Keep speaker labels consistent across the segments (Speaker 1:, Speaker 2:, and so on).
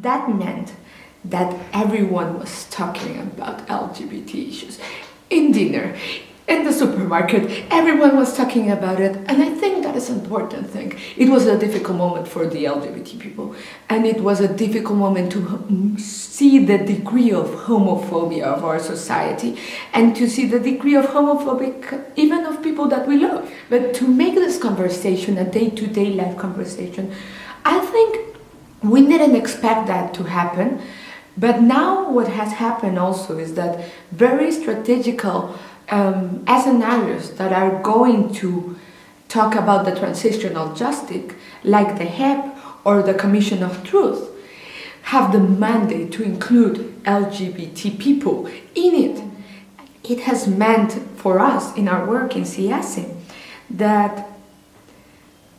Speaker 1: That meant that everyone was talking about LGBT issues. In dinner, in the supermarket, everyone was talking about it, and I think that is an important thing. It was a difficult moment for the LGBT people, and it was a difficult moment to see the degree of homophobia of our society, and to see the degree of homophobic even of people that we love. But to make this conversation a day-to-day life conversation, I think we didn't expect that to happen, but now what has happened also is that very strategical scenarios that are going to talk about the transitional justice, like the HEP or the Commission of Truth, have the mandate to include LGBT people in it. It has meant for us in our work in CIASE that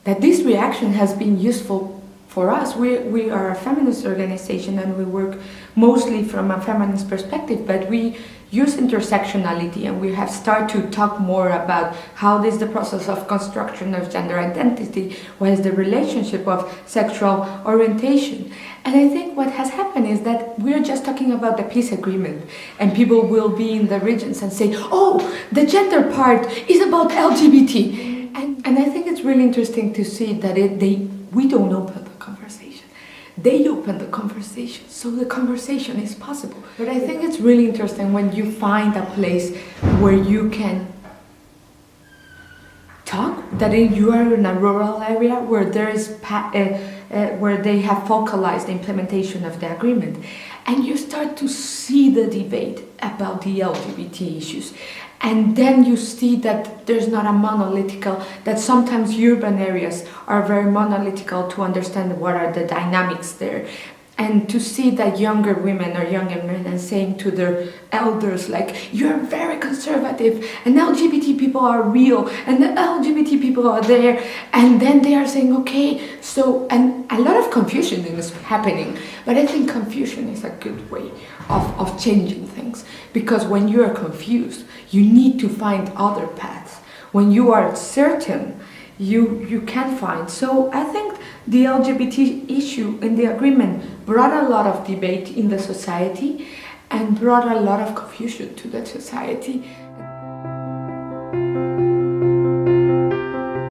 Speaker 1: this reaction has been useful for us. We are a feminist organization and we work mostly from a feminist perspective, but we use intersectionality and we have started to talk more about how is the process of construction of gender identity, what is the relationship of sexual orientation. And I think what has happened is that we're just talking about the peace agreement, and people will be in the regions and say, oh, the gender part is about LGBT. And I think it's really interesting to see that we don't open the conversation. They open the conversation, so the conversation is possible. But I think it's really interesting when you find a place where you can talk, that you are in a rural area where there is where they have focalized the implementation of the agreement, and you start to see the debate about the LGBT issues. And then you see that there's not a monolithical, that sometimes urban areas are very monolithical to understand what are the dynamics there. And to see that younger women or younger men are saying to their elders, like, you're very conservative, and LGBT people are real, and the LGBT people are there, and then they are saying, okay, so, and a lot of confusion is happening, but I think confusion is a good way of changing things, because when you are confused, you need to find other paths. When you are certain, you can find. So I think the LGBT issue in the agreement brought a lot of debate in the society and brought a lot of confusion to the society.